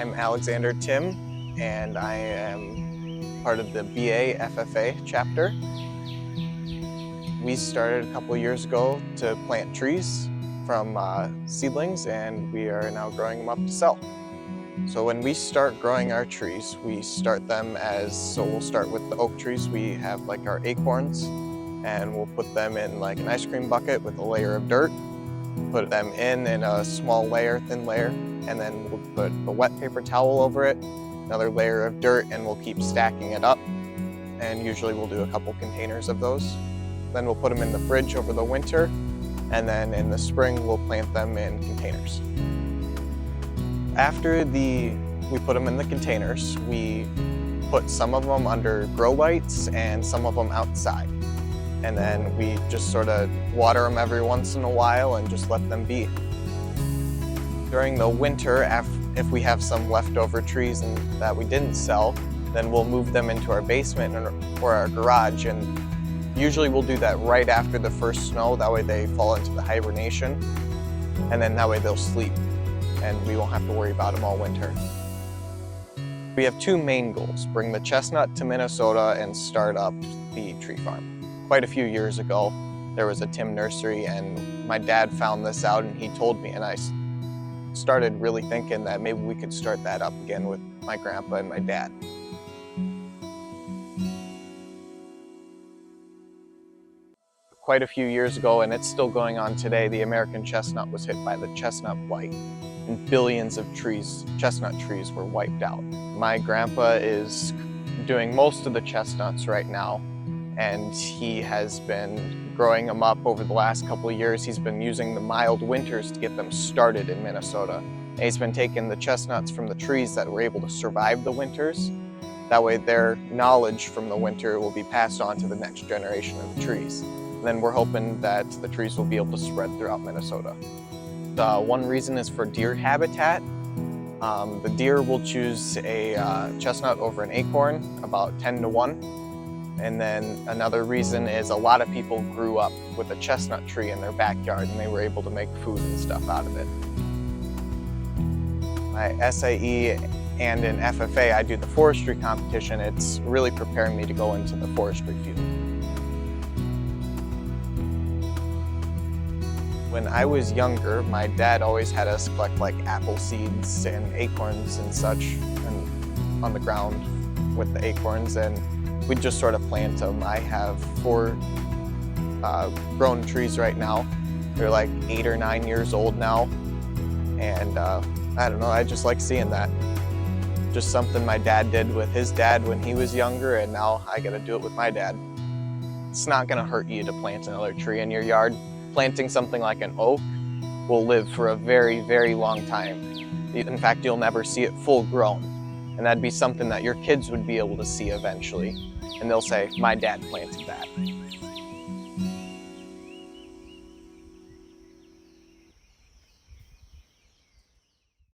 I'm Alexander Tim, and I am part of the BA FFA chapter. We started a couple years ago to plant trees from seedlings, and we are now growing them up to sell. So when we start growing our trees, we start them we'll start with the oak trees. We have like our acorns, and we'll put them in like an ice cream bucket with a layer of dirt, put them in a small layer, thin layer, and then we'll put a wet paper towel over it, another layer of dirt, and we'll keep stacking it up. And usually we'll do a couple containers of those. Then we'll put them in the fridge over the winter, and then in the spring we'll plant them in containers. After we put them in the containers, we put some of them under grow lights and some of them outside. And then we just sort of water them every once in a while and just let them be. During the winter, if we have some leftover trees that we didn't sell, then we'll move them into our basement or our garage. And usually we'll do that right after the first snow. That way they fall into the hibernation, and then that way they'll sleep and we won't have to worry about them all winter. We have two main goals: bring the chestnut to Minnesota and start up the tree farm. Quite a few years ago, there was a Tim nursery, and my dad found this out and he told me, and I started really thinking that maybe we could start that up again with my grandpa and my dad. Quite a few years ago, and it's still going on today, the American chestnut was hit by the chestnut blight, and billions of chestnut trees were wiped out. My grandpa is doing most of the chestnuts right now, and he has been growing them up over the last couple of years. He's been using the mild winters to get them started in Minnesota. And he's been taking the chestnuts from the trees that were able to survive the winters. That way their knowledge from the winter will be passed on to the next generation of the trees. And then we're hoping that the trees will be able to spread throughout Minnesota. One reason is for deer habitat. The deer will choose a chestnut over an acorn, about 10 to 1. And then another reason is a lot of people grew up with a chestnut tree in their backyard and they were able to make food and stuff out of it. My SAE and in FFA, I do the forestry competition. It's really preparing me to go into the forestry field. When I was younger, my dad always had us collect like apple seeds and acorns and such and on the ground with the acorns, and we'd just sort of plant them. I have 4 grown trees right now. They're like 8 or 9 years old now. And I don't know, I just like seeing that. Just something my dad did with his dad when he was younger, and now I gotta do it with my dad. It's not gonna hurt you to plant another tree in your yard. Planting something like an oak will live for a very, very long time. In fact, you'll never see it full grown. And that'd be something that your kids would be able to see eventually. And they'll say, my dad planted that.